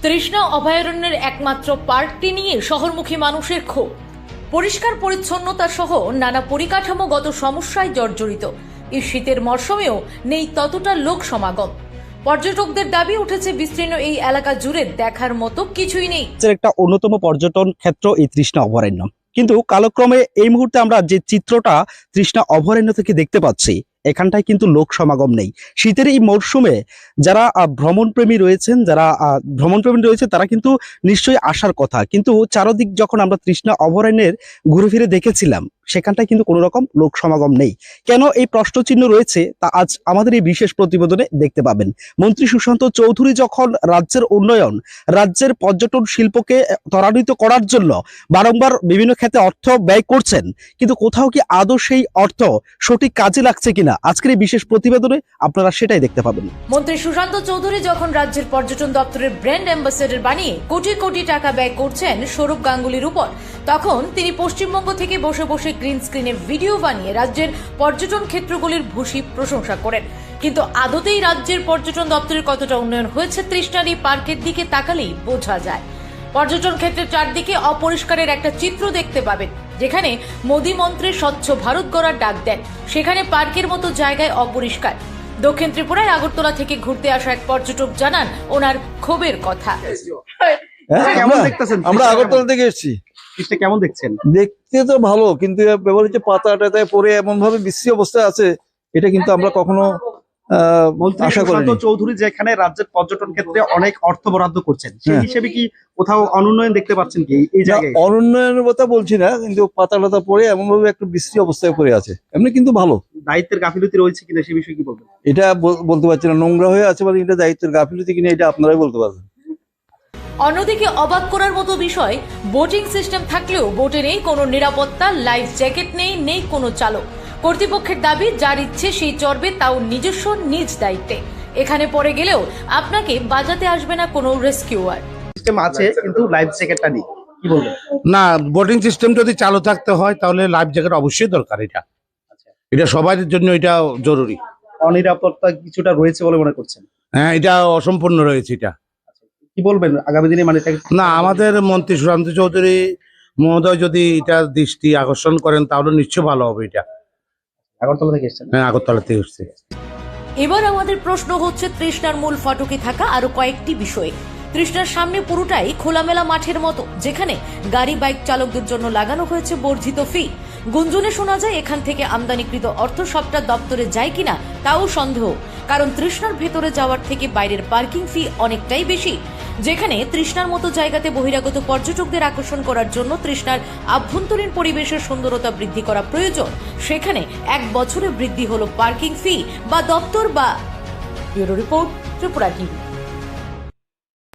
তৃষ্ণা অভয়ারণ্যের একমাত্র পার্কটি নিয়ে শহরমুখী মানুষের ক্ষোভ। পরিষ্কার পরিচ্ছন্নতা সহ নানা পরিকাঠামোগত সমস্যায় জর্জরিত। এই শীতের মরশুমেও নেই ততটা লোক সমাগম। পর্যটকদের দাবি উঠেছে বিস্তীর্ণ এই এলাকা জুড়ে দেখার মতো কিছুই নেই। একটা অন্যতম পর্যটন ক্ষেত্র এই তৃষ্ণা অভয়ারণ্য, কিন্তু কালক্রমে এই মুহূর্তে আমরা যে চিত্রটা তৃষ্ণা অভয়ারণ্য থেকে দেখতে পাচ্ছি, এখানটায় কিন্তু লোক সমাগম নেই। শীতের এই মরশুমে যারা ভ্রমণপ্রেমী রয়েছেন তারা কিন্তু নিশ্চয়ই আসার কথা, কিন্তু চারদিক যখন আমরা তৃষ্ণা অভয়ারণ্যের ঘুরে ফিরে দেখেছিলাম, সেখানটায় কিন্তু কোনো রকম লোক সমাগম নেই। কেন এই প্রশ্নচিহ্ন রয়েছে তা আজ আমাদের এই বিশেষ প্রতিবেদনে দেখতে পাবেন। মন্ত্রী সুশান্ত চৌধুরী যখন রাজ্যের উন্নয়ন, রাজ্যের পর্যটন শিল্পকে ত্বরান্বিত করার জন্য বারংবার বিভিন্ন ক্ষেত্রে অর্থ ব্যয় করছেন, কিন্তু কোথাও কি আদৌ সেই অর্থ সঠিক কাজে লাগছে কিনা আজকের এই বিশেষ প্রতিবেদনে আপনারা সেটাই দেখতে পাবেন। মন্ত্রী সুশান্ত চৌধুরী যখন রাজ্যের পর্যটন দপ্তরের ব্র্যান্ড অ্যাম্বাসেডর বানিয়ে কোটি কোটি টাকা ব্যয় করছেন সৌরভ গাঙ্গুলির উপর, তখন তিনি পশ্চিমবঙ্গ থেকে বসে বসে গ্রিন স্ক্রিনে ভিডিও বানিয়ে রাজ্যের পর্যটন ক্ষেত্রগুলির ভূয়সী প্রশংসা করেন। কিন্তু আদতেই রাজ্যের পর্যটন দপ্তরের কতটা উন্নয়ন হয়েছে তৃষ্ণার এই পার্কের দিকে তাকালেই বোঝা যায়। পর্যটন ক্ষেত্রের চারদিকে অপরিষ্কারের একটা চিত্র দেখতে পাবেন, যেখানে মোদী মন্ত্রী স্বচ্ছ ভারত গড়ার ডাক দেন, সেখানে পার্কের মতো জায়গায় অপরিষ্কার। দক্ষিণ ত্রিপুরায় আগরতলা থেকে ঘুরতে আসা এক পর্যটক জানান ওনার ক্ষোভের কথা। আমরা আগরতলা থেকে এসেছি। কেমন দেখছেন? দেখতে তো ভালো, কিন্তু ব্যাপার হচ্ছে পাতা টাতায় পরে এমন ভাবে বিশ্রী অবস্থায় আছে, এটা কিন্তু আমরা কখনো আশা করিনি। চৌধুরী যেখানে রাজ্যের পর্যটন ক্ষেত্রে অনেক অর্থ বরাদ্দ করছেন, সেই হিসেবে কি কোথাও অনুন্নয়ন দেখতে পাচ্ছেন কি এই জায়গায়? অনুন্নয়নের কথা বলছি না, কিন্তু পাতা টাতা পরে এমন ভাবে একটা বিশ্রী অবস্থায় পড়ে আছে। এমনি কিন্তু ভালো। দায়িত্বের গাফিলতি রয়েছে কিনা সে বিষয়ে কি বলবেন? এটা বলতে পারছি না, নোংরা হয়ে আছে মানে এটা দায়িত্বের গাফিলতি কিনা এটা আপনারাই বলতে পারবেন। অন্যদিকে অবাক করার মতো বিষয়, বোটিং সিস্টেম থাকলেও বোটে নেই কোনো নিরাপত্তা, লাইফ জ্যাকেট নেই কোনো চালক। কর্তৃপক্ষের দাবি যার ইচ্ছে সেই চড়বে, তাও নিজস্ব নিজ দায়িত্বে। এখানে পড়ে গেলেও আপনাকে বাজাতে আসবে না কোনো রেস্কিউয়ার। সিস্টেম আছে কিন্তু লাইফ জ্যাকেটটা নেই, কি বলবেন? না, বোটিং সিস্টেম যদি চালু থাকতে হয় তাহলে লাইফ জ্যাকেট অবশ্যই দরকার। এটা সবার জন্য এটা জরুরি। অনিরাপত্তা কিছুটা রয়েছে বলে মনে করছেন? হ্যাঁ, এটা অসম্পূর্ণ রয়েছে। এটা কি বলবেন আগামী দিনে? মানে না, আমাদের মন্ত্রী সুশান্ত চৌধুরী মহোদয় যদি এটা দৃষ্টি আকর্ষণ করেন তাহলে নিশ্চয় ভালো হবে। এটা আগরতলা থেকে এসেছেন? হ্যাঁ, আগরতলা থেকে এসছে। এবার আমাদের প্রশ্ন হচ্ছে তৃষ্ণার মূল ফটকে থাকা আরো কয়েকটি বিষয়ে। তৃষ্ণার সামনে পুরোটাই খোলামেলা মাঠের মতো, যেখানে গাড়ি বাইক চালকদের জন্য লাগানো হয়েছে বর্ধিত ফি। গুঞ্জনে শোনা যায় এখান থেকে আমদানিকৃত অর্থ সবটা দপ্তরে যায় কিনা তাও সন্দেহ, কারণ তৃষ্ণার ভেতরে যাওয়ার থেকে বাইরের পার্কিং ফি অনেকটাই বেশি। যেখানে তৃষ্ণার মতো জায়গাতে বহিরাগত পর্যটকদের আকর্ষণ করার জন্য তৃষ্ণার আভ্যন্তরীণ পরিবেশের সুন্দরতা বৃদ্ধি করা প্রয়োজন, সেখানে এক বছরে বৃদ্ধি হলো পার্কিং ফি বা দপ্তর বা। Bureau report, Tripura TV.